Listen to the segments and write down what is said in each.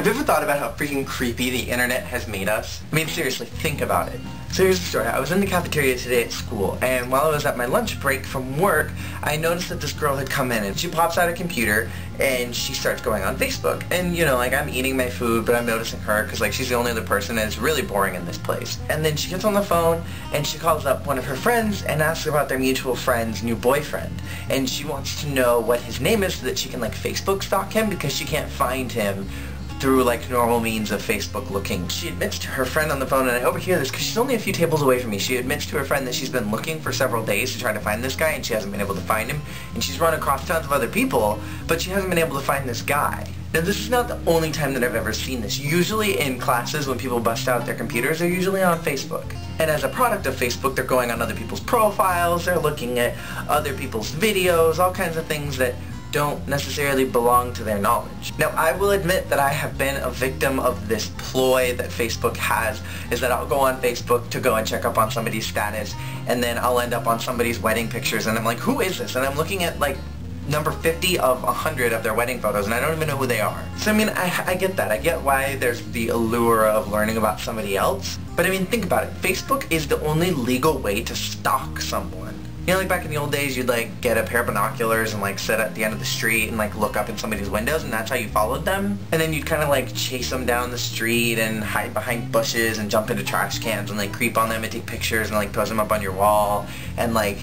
Have you ever thought about how freaking creepy the internet has made us? I mean, seriously, think about it. So here's the story. I was in the cafeteria today at school, and while I was at my lunch break from work, I noticed that this girl had come in, and she pops out a computer, and she starts going on Facebook. And, you know, like, I'm eating my food, but I'm noticing her, because, like, she's the only other person, and it's really boring in this place. And then she gets on the phone, and she calls up one of her friends, and asks about their mutual friend's new boyfriend. And she wants to know what his name is so that she can, like, Facebook stalk him, because she can't find him through like normal means of Facebook looking. She admits to her friend on the phone, and I overhear this because she's only a few tables away from me. She admits to her friend that she's been looking for several days to try to find this guy, and she hasn't been able to find him. And she's run across tons of other people, but she hasn't been able to find this guy. Now, this is not the only time that I've ever seen this. Usually in classes when people bust out their computers, they're usually on Facebook. And as a product of Facebook, they're going on other people's profiles, they're looking at other people's videos, all kinds of things that don't necessarily belong to their knowledge. Now, I will admit that I have been a victim of this ploy that Facebook has, is that I'll go on Facebook to go and check up on somebody's status, and then I'll end up on somebody's wedding pictures, and I'm like, who is this? And I'm looking at, like, number 50 of 100 of their wedding photos, and I don't even know who they are. So, I mean, I get that. I get why there's the allure of learning about somebody else. But, I mean, think about it. Facebook is the only legal way to stalk someone. You know, like back in the old days, you'd like get a pair of binoculars and like sit at the end of the street and like look up in somebody's windows, and that's how you followed them. And then you'd kind of like chase them down the street and hide behind bushes and jump into trash cans and like creep on them and take pictures and like post them up on your wall and like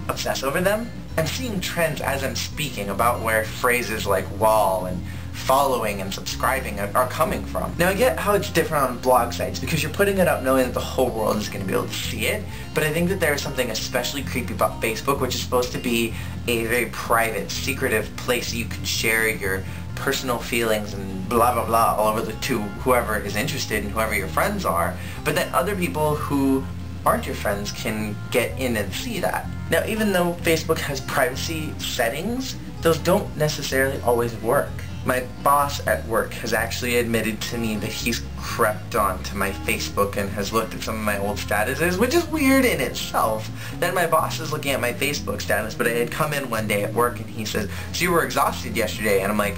obsess over them. I'm seeing trends as I'm speaking about where phrases like wall and following and subscribing are coming from. Now, I get how it's different on blog sites because you're putting it up knowing that the whole world is going to be able to see it, but I think that there is something especially creepy about Facebook, which is supposed to be a very private, secretive place you can share your personal feelings and blah blah blah all over to whoever is interested and whoever your friends are, but then other people who aren't your friends can get in and see that. Now, even though Facebook has privacy settings, those don't necessarily always work. My boss at work has actually admitted to me that he's crept onto my Facebook and has looked at some of my old statuses, which is weird in itself that my boss is looking at my Facebook status. But I had come in one day at work and he says, "So you were exhausted yesterday?" And I'm like,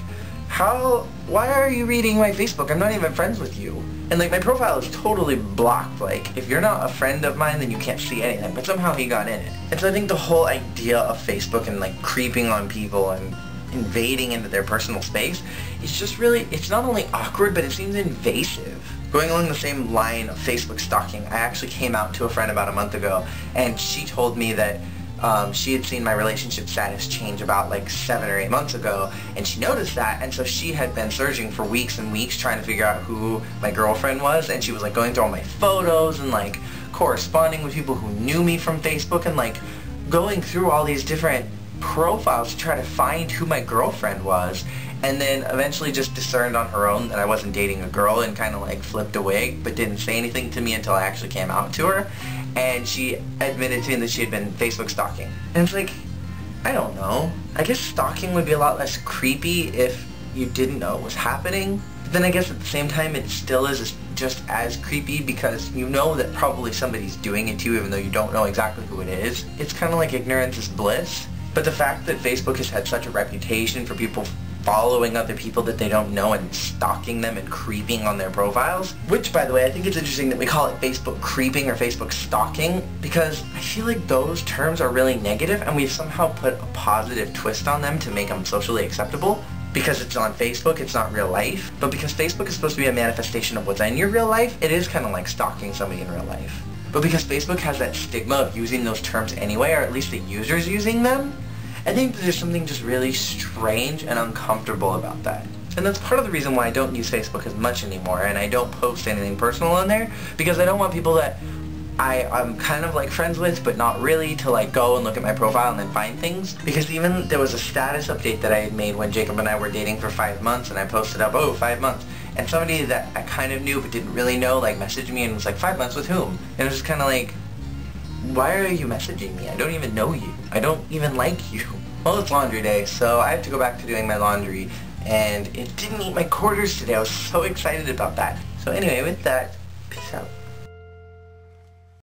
why are you reading my Facebook? I'm not even friends with you. And like my profile is totally blocked. Like if you're not a friend of mine, then you can't see anything. But somehow he got in it. And so I think the whole idea of Facebook and like creeping on people and invading into their personal space, it's just really, it's not only awkward, but it seems invasive. Going along the same line of Facebook stalking, I actually came out to a friend about a month ago, and she told me that she had seen my relationship status change about like 7 or 8 months ago, and she noticed that, and so she had been searching for weeks and weeks trying to figure out who my girlfriend was, and she was like going through all my photos and like corresponding with people who knew me from Facebook and like going through all these different profiles to try to find who my girlfriend was, and then eventually just discerned on her own that I wasn't dating a girl and kind of like flipped away, but didn't say anything to me until I actually came out to her, and she admitted to me that she had been Facebook stalking. And it's like, I don't know, I guess stalking would be a lot less creepy if you didn't know it was happening, but then I guess at the same time it still is just as creepy because you know that probably somebody's doing it to you even though you don't know exactly who it is. It's kind of like ignorance is bliss. But the fact that Facebook has had such a reputation for people following other people that they don't know and stalking them and creeping on their profiles, which, by the way, I think it's interesting that we call it Facebook creeping or Facebook stalking, because I feel like those terms are really negative and we've somehow put a positive twist on them to make them socially acceptable. Because it's on Facebook, it's not real life, but because Facebook is supposed to be a manifestation of what's in your real life, it is kind of like stalking somebody in real life. But because Facebook has that stigma of using those terms anyway, or at least the users using them, I think that there's something just really strange and uncomfortable about that. And that's part of the reason why I don't use Facebook as much anymore, and I don't post anything personal on there, because I don't want people that I'm kind of like friends with, but not really, to like go and look at my profile and then find things. Because even there was a status update that I had made when Jacob and I were dating for 5 months, and I posted up, oh, 5 months. And somebody that I kind of knew but didn't really know like messaged me and was like, 5 months with whom? And it was just kind of like, why are you messaging me? I don't even know you. I don't even like you. Well, it's laundry day, so I have to go back to doing my laundry, and it didn't eat my quarters today. I was so excited about that. So anyway, with that, peace out.